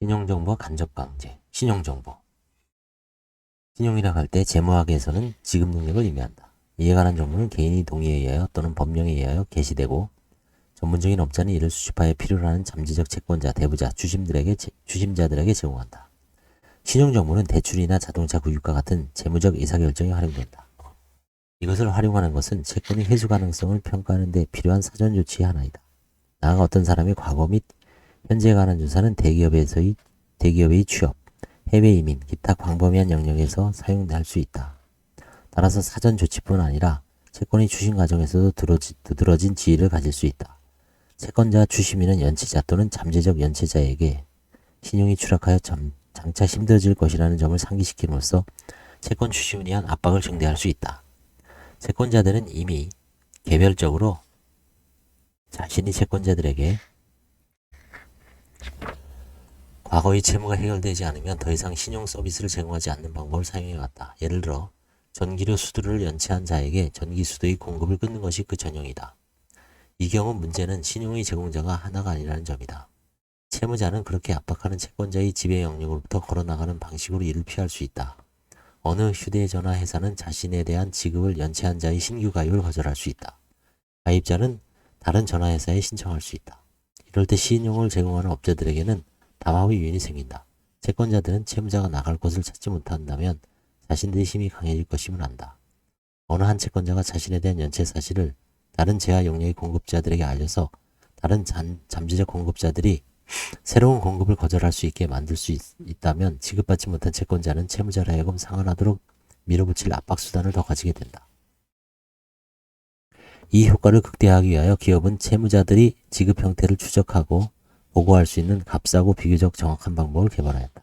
신용정보와 간접강제, 신용정보. 신용이라고 할 때 재무학에서는 지급 능력을 의미한다. 이에 관한 정보는 개인이 동의에 의하여 또는 법령에 의하여 게시되고 전문적인 업자는 이를 수집하여 필요로 하는 잠재적 채권자, 대부자, 주심자들에게 제공한다. 신용정보는 대출이나 자동차 구입과 같은 재무적 의사결정에 활용된다. 이것을 활용하는 것은 채권의 회수 가능성을 평가하는 데 필요한 사전 조치의 하나이다. 나아가 어떤 사람의 과거 및 현재에 관한 조사는 대기업의 취업, 해외 이민, 기타 광범위한 영역에서 사용할 수 있다. 따라서 사전 조치뿐 아니라 채권의 추심 과정에서도 두드러진 지위를 가질 수 있다. 채권자 추심인은 연체자 또는 잠재적 연체자에게 신용이 추락하여 장차 힘들어질 것이라는 점을 상기시킴으로써 채권 추심에 대한 압박을 증대할 수 있다. 채권자들은 이미 개별적으로 자신이 채권자들에게 과거의 채무가 해결되지 않으면 더 이상 신용 서비스를 제공하지 않는 방법을 사용해왔다. 예를 들어 전기료 수수료를 연체한 자에게 전기 수도의 공급을 끊는 것이 그 전형이다. 이 경우 문제는 신용의 제공자가 하나가 아니라는 점이다. 채무자는 그렇게 압박하는 채권자의 지배 영역으로부터 걸어나가는 방식으로 이를 피할 수 있다. 어느 휴대전화 회사는 자신에 대한 지급을 연체한 자의 신규 가입을 거절할 수 있다. 가입자는 다른 전화회사에 신청할 수 있다. 이럴 때 신용을 제공하는 업자들에게는 담합의 요인이 생긴다. 채권자들은 채무자가 나갈 곳을 찾지 못한다면 자신들의 힘이 강해질 것임을 안다. 어느 한 채권자가 자신에 대한 연체 사실을 다른 제한 용역의 공급자들에게 알려서 다른 잠재적 공급자들이 새로운 공급을 거절할 수 있게 만들 수 있다면 지급받지 못한 채권자는 채무자로 하여금 상환하도록 밀어붙일 압박수단을 더 가지게 된다. 이 효과를 극대화하기 위하여 기업은 채무자들이 지급 형태를 추적하고 보고할 수 있는 값싸고 비교적 정확한 방법을 개발하였다.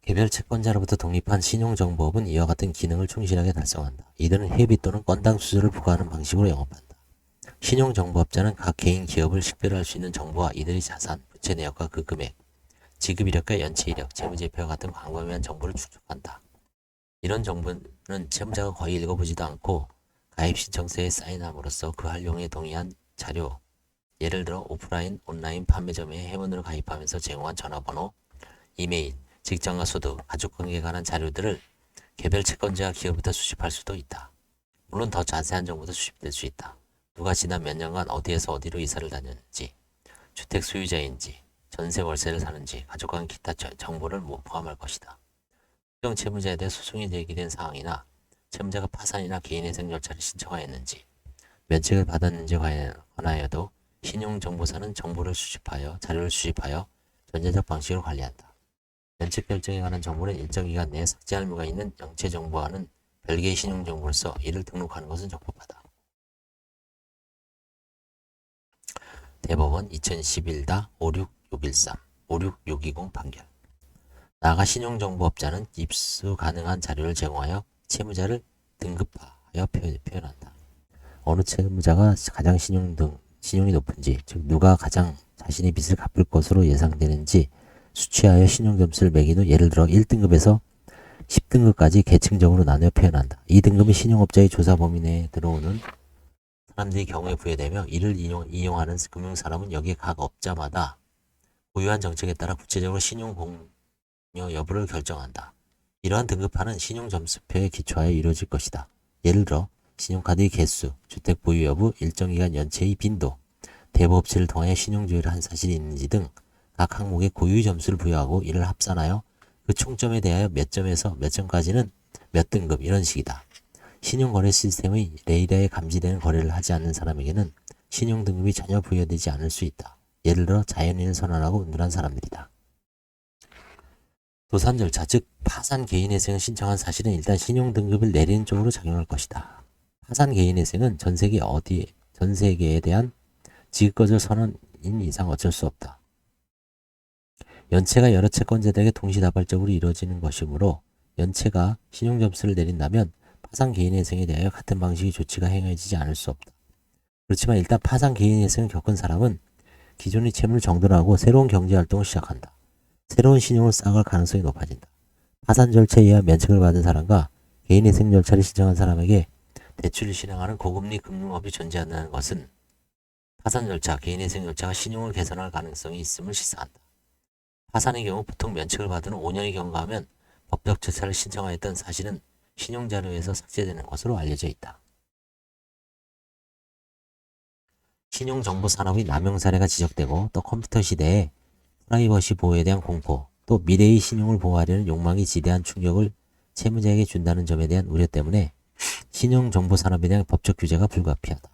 개별 채권자로부터 독립한 신용정보업은 이와 같은 기능을 충실하게 달성한다. 이들은 회비 또는 건당 수수료를 부과하는 방식으로 영업한다. 신용정보업자는 각 개인 기업을 식별할 수 있는 정보와 이들의 자산, 부채 내역과 그 금액, 지급 이력과 연체 이력, 재무제표와 같은 광범위한 정보를 축적한다. 이런 정보는 채무자가 거의 읽어보지도 않고 가입 신청서에 사인함으로써 그 활용에 동의한 자료, 예를 들어 오프라인, 온라인 판매점에 회원으로 가입하면서 제공한 전화번호, 이메일, 직장과 소득, 가족관계에 관한 자료들을 개별 채권자 기업부터 수집할 수도 있다. 물론 더 자세한 정보도 수집될 수 있다. 누가 지난 몇 년간 어디에서 어디로 이사를 다녔는지, 주택 소유자인지, 전세 월세를 사는지, 가족관계 기타 정보를 포함할 것이다. 특정 채무자에 대해 소송이 제기된 사항이나 채무자가 파산이나 개인회생 절차를 신청하였는지, 면책을 받았는지에 관하여도 신용정보사는 자료를 수집하여 전자적 방식으로 관리한다. 면책 결정에 관한 정보는 일정 기간 내에 삭제할 의무가 있는 영체 정보와는 별개의 신용정보로서 이를 등록하는 것은 적법하다. 대법원 2011-56613, 56620 판결. 나아가 신용정보업자는 입수 가능한 자료를 제공하여 채무자를 등급화하여 표현한다. 어느 채무자가 가장 신용이 높은지, 즉 누가 가장 자신의 빚을 갚을 것으로 예상되는지 수치하여 신용점수를 매긴 후 예를 들어 1등급에서 10등급까지 계층적으로 나누어 표현한다. 이 등급은 신용업자의 조사 범위 내에 들어오는 사람들의 경우에 부여되며 이를 이용하는 금융사람은 여기에 각 업자마다 고유한 정책에 따라 구체적으로 신용 공여 여부를 결정한다. 이러한 등급화는 신용점수표에 기초하여 이루어질 것이다. 예를 들어 신용카드의 개수, 주택 보유 여부, 일정 기간 연체의 빈도, 대부업체를 통하여 신용조회를 한 사실이 있는지 등 각 항목에 고유의 점수를 부여하고 이를 합산하여 그 총점에 대하여 몇 점에서 몇 점까지는 몇 등급 이런 식이다. 신용거래 시스템의 레이더에 감지되는 거래를 하지 않는 사람에게는 신용등급이 전혀 부여되지 않을 수 있다. 예를 들어 자연인을 선언하고 운둔한 사람들이다. 도산 절차, 즉 파산 개인회생을 신청한 사실은 일단 신용등급을 내리는 쪽으로 작용할 것이다. 파산 개인회생은 전 세계에 대한 지급거절 선언인 이상 어쩔 수 없다. 연체가 여러 채권자들에게 동시다발적으로 이루어지는 것이므로 연체가 신용점수를 내린다면 파산 개인회생에 대하여 같은 방식의 조치가 행해지지 않을 수 없다. 그렇지만 일단 파산 개인회생을 겪은 사람은 기존의 채무를 정돈하고 새로운 경제활동을 시작한다. 새로운 신용을 쌓아갈 가능성이 높아진다. 파산 절차에 의한 면책을 받은 사람과 개인회생 절차를 신청한 사람에게 대출을 실행하는 고금리 금융업이 존재한다는 것은 파산 절차, 개인회생 절차가 신용을 개선할 가능성이 있음을 시사한다. 파산의 경우 보통 면책을 받은 후 5년이 경과하면 법적 절차를 신청하였던 사실은 신용자료에서 삭제되는 것으로 알려져 있다. 신용정보 산업의 남용 사례가 지적되고 또 컴퓨터 시대에 프라이버시 보호에 대한 공포, 또 미래의 신용을 보호하려는 욕망이 지대한 충격을 채무자에게 준다는 점에 대한 우려 때문에 신용정보 산업에 대한 법적 규제가 불가피하다.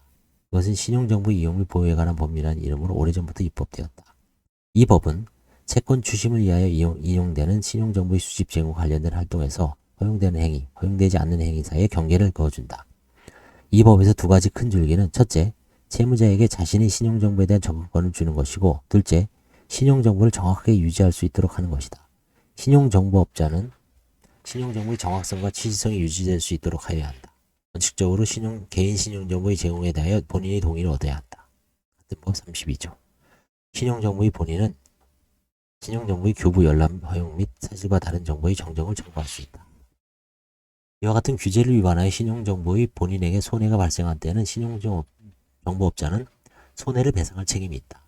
이것은 신용정보 이용을 보호에 관한 법이라는 이름으로 오래전부터 입법되었다. 이 법은 채권 추심을 위하여 인용되는 신용정보의 수집 제공 관련된 활동에서 허용되는 행위, 허용되지 않는 행위 사이에 경계를 그어준다. 이 법에서 두 가지 큰 줄기는 첫째, 채무자에게 자신의 신용정보에 대한 정보권을 주는 것이고, 둘째, 신용정보를 정확하게 유지할 수 있도록 하는 것이다. 신용정보업자는 신용정보의 정확성과 취지성이 유지될 수 있도록 하여야 한다. 원칙적으로 개인 신용정보의 제공에 대하여 본인의 동의를 얻어야 한다. 같은 법 32조. 신용정보의 본인은 신용정보의 교부, 열람, 허용 및 사실과 다른 정보의 정정을 청구할 수 있다. 이와 같은 규제를 위반하여 신용정보의 본인에게 손해가 발생한 때에는 신용정보업자는 손해를 배상할 책임이 있다.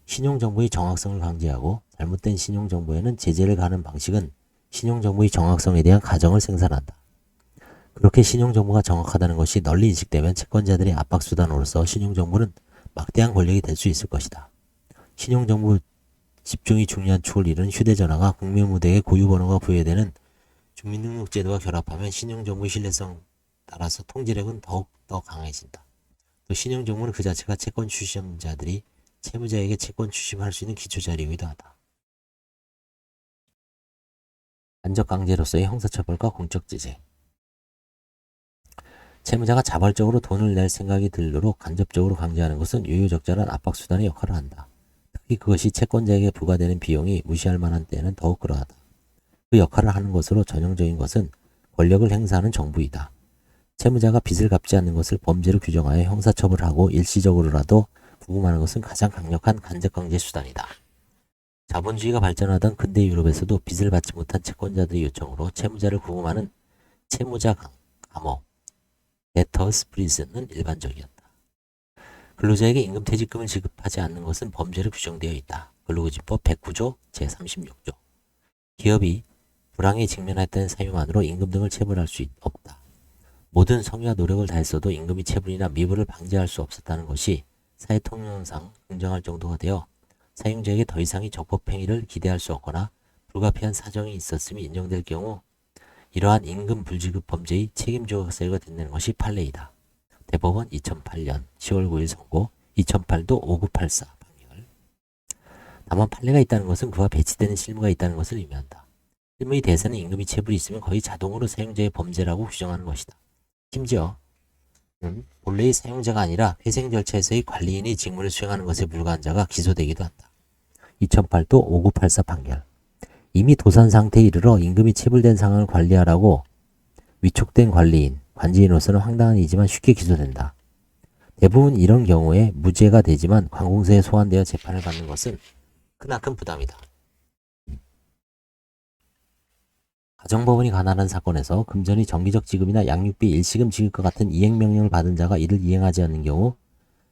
신용정보의 정확성을 강제하고 잘못된 신용정보에는 제재를 가하는 방식은 신용정보의 정확성에 대한 가정을 생산한다. 그렇게 신용정보가 정확하다는 것이 널리 인식되면 채권자들의 압박수단으로서 신용정보는 막대한 권력이 될 수 있을 것이다. 신용정보 집중이 중요한 축을 이루는 휴대전화가 국민무대에 고유번호가 부여되는 주민등록제도와 결합하면 신용정보의 신뢰성에 따라서 통지력은 더욱 더 강해진다. 또 신용정보는 그 자체가 채권 추심자들이 채무자에게 채권 추심할 수 있는 기초자료이기도 하다. 간접 강제로서의 형사처벌과 공적 제재. 채무자가 자발적으로 돈을 낼 생각이 들도록 간접적으로 강제하는 것은 유유적절한 압박수단의 역할을 한다. 특히 그것이 채권자에게 부과되는 비용이 무시할 만한 때에는 더욱 그러하다. 그 역할을 하는 것으로 전형적인 것은 권력을 행사하는 정부이다. 채무자가 빚을 갚지 않는 것을 범죄로 규정하여 형사처벌하고 일시적으로라도 부금하는 것은 가장 강력한 간접강제 수단이다. 자본주의가 발전하던 근대 유럽에서도 빚을 받지 못한 채권자들의 요청으로 채무자를 구금하는 채무자 감옥, 데터스 프리즌은 일반적이었다. 근로자에게 임금퇴직금을 지급하지 않는 것은 범죄로 규정되어 있다. 근로기준법 109조 제36조. 기업이 불황에 직면할 때는 사유만으로 임금 등을 체불할 수 없다. 모든 성의와 노력을 다했어도 임금이 체불이나 미불을 방지할 수 없었다는 것이 사회 통념상 긍정할 정도가 되어 사용자에게 더 이상의 적법행위를 기대할 수 없거나 불가피한 사정이 있었음이 인정될 경우 이러한 임금 불지급 범죄의 책임조각 사유가 된다는 것이 판례이다. 대법원 2008년 10월 9일 선고, 2008도 5984 판결. 다만 판례가 있다는 것은 그와 배치되는 실무가 있다는 것을 의미한다. 실무의 대세는 임금이 체불이 있으면 거의 자동으로 사용자의 범죄라고 규정하는 것이다. 심지어 본래의 사용자가 아니라 회생 절차에서의 관리인의 직무를 수행하는 것에 불과한 자가 기소되기도 한다. 2008도 5984 판결. 이미 도산 상태에 이르러 임금이 체불된 상황을 관리하라고 위촉된 관리인, 관지인으로서는 황당한 일이지만 쉽게 기소된다. 대부분 이런 경우에 무죄가 되지만 관공서에 소환되어 재판을 받는 것은 크나큰 부담이다. 가정법원이 관할한 사건에서 금전의 정기적 지급이나 양육비 일시금 지급과 같은 이행명령을 받은 자가 이를 이행하지 않는 경우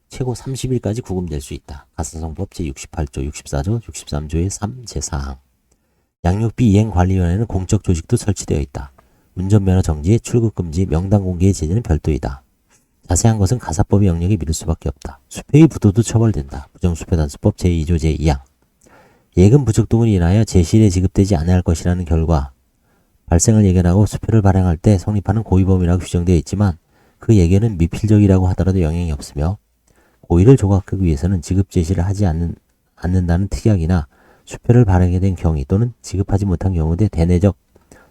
최고 30일까지 구금될 수 있다. 가산성법 제68조, 64조, 63조의 3, 제4항. 양육비 이행관리위원회는 공적 조직도 설치되어 있다. 운전면허 정지, 출국금지, 명단 공개의 제재는 별도이다. 자세한 것은 가사법의 영역에 미룰 수밖에 없다. 수표의 부도도 처벌된다. 부정수표단수법 제2조 제2항. 예금 부족 등으로 인하여 제시일에 지급되지 않아야 할 것이라는 결과 발생을 예견하고 수표를 발행할 때 성립하는 고의범이라고 규정되어 있지만 그 예견은 미필적이라고 하더라도 영향이 없으며 고의를 조각하기 위해서는 지급 제시를 하지 않는다는 특약이나 수표를 발행하게 된 경위 또는 지급하지 못한 경우에 대내적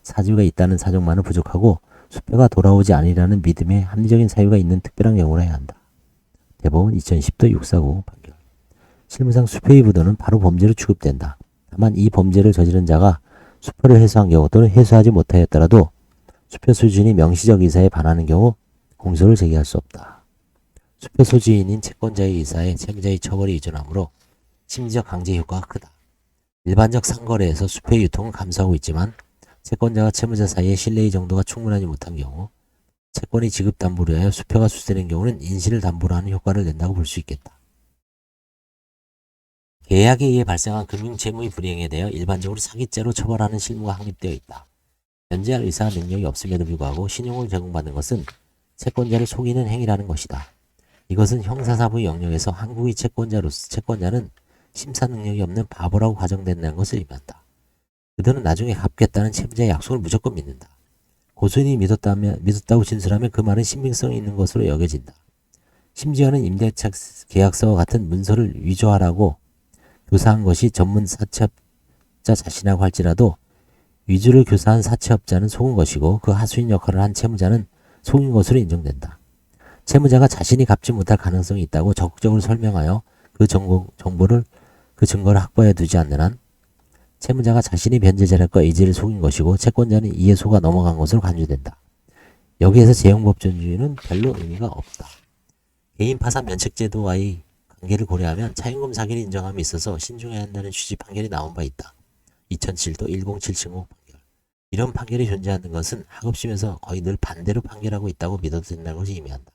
사유가 있다는 사정만은 부족하고 수표가 돌아오지 않으리라는 믿음에 합리적인 사유가 있는 특별한 경우라 해야 한다. 대법원 2010도 649 판결. 실무상 수표의 부도는 바로 범죄로 취급된다. 다만 이 범죄를 저지른 자가 수표를 회수한 경우 또는 회수하지 못하였더라도 수표 소지인이 명시적 의사에 반하는 경우 공소를 제기할 수 없다. 수표 소지인인 채권자의 의사에 채무자의 처벌이 의존하므로 심리적 강제 효과가 크다. 일반적 상거래에서 수표의 유통은 감소하고 있지만 채권자와 채무자 사이의 신뢰의 정도가 충분하지 못한 경우 채권이 지급 담보로 하여 수표가 수수된 경우는 인신을 담보로 하는 효과를 낸다고 볼 수 있겠다. 계약에 의해 발생한 금융채무의 불이행에 대하여 일반적으로 사기죄로 처벌하는 실무가 확립되어 있다. 변제할 의사와 능력이 없음에도 불구하고 신용을 제공받는 것은 채권자를 속이는 행위라는 것이다. 이것은 형사사부의 영역에서 한국의 채권자는 심사 능력이 없는 바보라고 가정된다는 것을 의미한다. 그들은 나중에 갚겠다는 채무자의 약속을 무조건 믿는다. 고소인이 믿었다고 진술하면 그 말은 신빙성이 있는 것으로 여겨진다. 심지어는 임대차 계약서와 같은 문서를 위조하라고 교사한 것이 전문 사채업자 자신이라고 할지라도 위조를 교사한 사채업자는 속은 것이고 그 하수인 역할을 한 채무자는 속인 것으로 인정된다. 채무자가 자신이 갚지 못할 가능성이 있다고 적극적으로 설명하여 그 증거를 확보해 두지 않는 한 채무자가 자신이 변제자력과 의지를 속인 것이고 채권자는 이에 속아 넘어간 것으로 간주된다. 여기에서 재형법전주의는 별로 의미가 없다. 개인 파산 면책제도와의 관계를 고려하면 차임금 사기를 인정함에 있어서 신중해야 한다는 취지 판결이 나온 바 있다. 2007도 107층호 판결. 이런 판결이 존재하는 것은 학업심에서 거의 늘 반대로 판결하고 있다고 믿어도 된다는 것을 의미한다.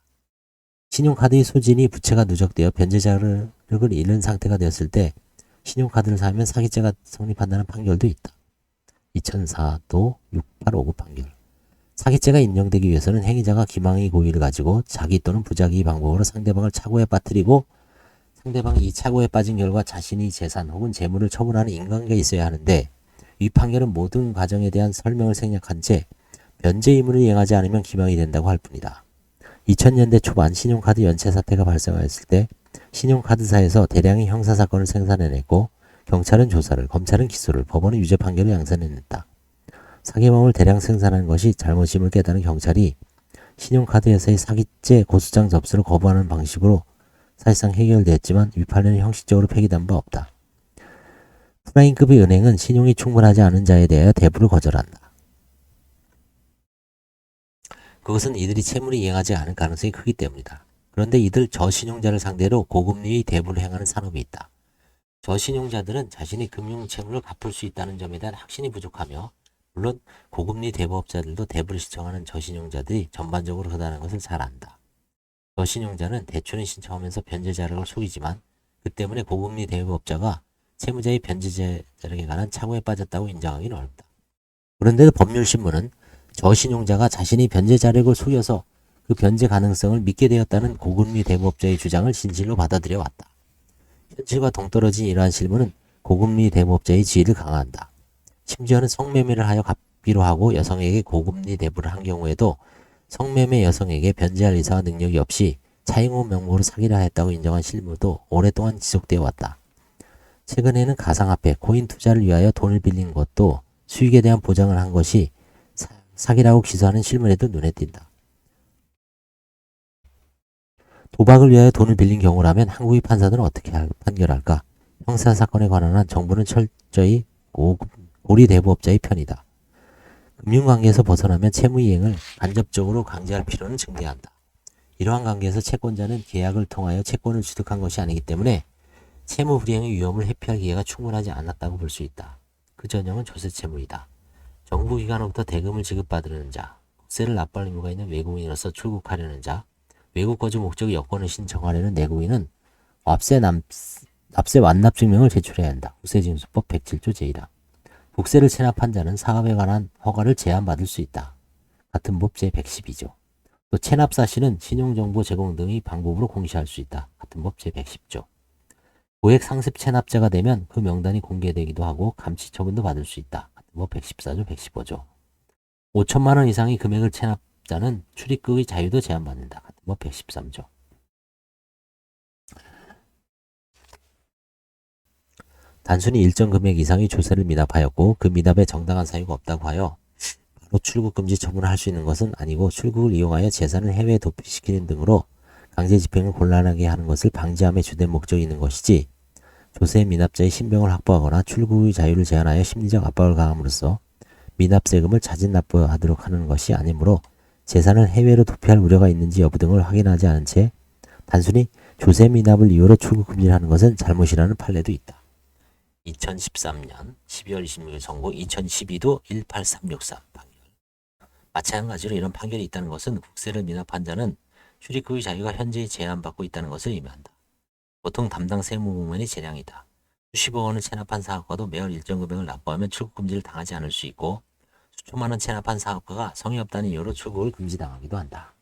신용카드의 소진이 부채가 누적되어 변제자력을 잃은 상태가 되었을 때 신용카드를 사면 사기죄가 성립한다는 판결도 있다. 2004도 6859 판결. 사기죄가 인정되기 위해서는 행위자가 기망의 고의를 가지고 자기 또는 부작위 방법으로 상대방을 착오에 빠뜨리고 상대방이 이 착오에 빠진 결과 자신이 재산 혹은 재물을 처분하는 인간관계가 있어야 하는데 이 판결은 모든 과정에 대한 설명을 생략한 채 변제 의무를 이행하지 않으면 기망이 된다고 할 뿐이다. 2000년대 초반 신용카드 연체 사태가 발생하였을 때 신용카드사에서 대량의 형사사건을 생산해냈고 경찰은 조사를, 검찰은 기소를, 법원은 유죄 판결을 양산해냈다. 사기범을 대량 생산하는 것이 잘못임을 깨달은 경찰이 신용카드에서의 사기죄 고소장 접수를 거부하는 방식으로 사실상 해결됐지만 위판례는 형식적으로 폐기된 바 없다. 프라임급의 은행은 신용이 충분하지 않은 자에 대하여 대부를 거절한다. 그것은 이들이 채무를 이행하지 않을 가능성이 크기 때문이다. 그런데 이들 저신용자를 상대로 고금리의 대부를 행하는 산업이 있다. 저신용자들은 자신이 금융 채무를 갚을 수 있다는 점에 대한 확신이 부족하며 물론 고금리 대부업자들도 대부를 신청하는 저신용자들이 전반적으로 그러다는 것을 잘 안다. 저신용자는 대출을 신청하면서 변제자력을 속이지만 그 때문에 고금리 대부업자가 채무자의 변제자력에 관한 착오에 빠졌다고 인정하기는 어렵다. 그런데도 법률신문은 저신용자가 자신이 변제자력을 속여서 그 변제 가능성을 믿게 되었다는 고금리 대부업자의 주장을 진실로 받아들여 왔다. 현실과 동떨어진 이러한 실무는 고금리 대부업자의 지위를 강화한다. 심지어는 성매매를 하여 갚기로 하고 여성에게 고금리 대부를 한 경우에도 성매매 여성에게 변제할 의사와 능력이 없이 차임금 명목으로 사기를 하였다고 인정한 실무도 오랫동안 지속되어 왔다. 최근에는 가상화폐, 코인 투자를 위하여 돈을 빌린 것도 수익에 대한 보장을 한 것이 사기라고 기소하는 실물에도 눈에 띈다. 도박을 위하여 돈을 빌린 경우라면 한국의 판사들은 어떻게 판결할까? 형사사건에 관한 한 정부는 철저히 고리 대부업자의 편이다. 금융관계에서 벗어나면 채무이행을 간접적으로 강제할 필요는 증대한다. 이러한 관계에서 채권자는 계약을 통하여 채권을 취득한 것이 아니기 때문에 채무 불이행의 위험을 회피할 기회가 충분하지 않았다고 볼 수 있다. 그 전형은 조세채무이다. 정부기관으로부터 대금을 지급받으려는 자, 국세를 납부할 의무가 있는 외국인으로서 출국하려는 자, 외국 거주 목적의 여권을 신청하려는 내국인은 납세 완납 증명을 제출해야 한다. 국세징수법 107조 제1항. 국세를 체납한 자는 사업에 관한 허가를 제한받을 수 있다. 같은 법 제112조. 또 체납 사실은 신용정보 제공 등의 방법으로 공시할 수 있다. 같은 법 제110조. 고액 상습 체납자가 되면 그 명단이 공개되기도 하고 감시 처분도 받을 수 있다. 같은 법 114조, 115조. 5천만 원 이상의 금액을 체납자는 출입국의 자유도 제한받는다. 같은 법 113조. 단순히 일정 금액 이상의 조세를 미납하였고 그 미납에 정당한 사유가 없다고 하여 바로 출국 금지 처분을 할 수 있는 것은 아니고 출국을 이용하여 재산을 해외에 도피시키는 등으로 강제 집행을 곤란하게 하는 것을 방지함에 주된 목적이 있는 것이지 조세 미납자의 신병을 확보하거나 출국의 자유를 제한하여 심리적 압박을 가함으로써 미납 세금을 자진 납부하도록 하는 것이 아니므로 재산을 해외로 도피할 우려가 있는지 여부 등을 확인하지 않은 채 단순히 조세 미납을 이유로 출국 금지를 하는 것은 잘못이라는 판례도 있다. 2013년 12월 26일 선고 2012도 18363 판결. 마찬가지로 이런 판결이 있다는 것은 국세를 미납한 자는 출입국의 자유가 현재 제한받고 있다는 것을 의미한다. 보통 담당 세무부문의 재량이다. 수십억 원을 체납한 사업가도 매월 일정 금액을 납부하면 출국 금지를 당하지 않을 수 있고 수천만 원 체납한 사업가가 성의 없다는 이유로 출국을 금지당하기도 한다.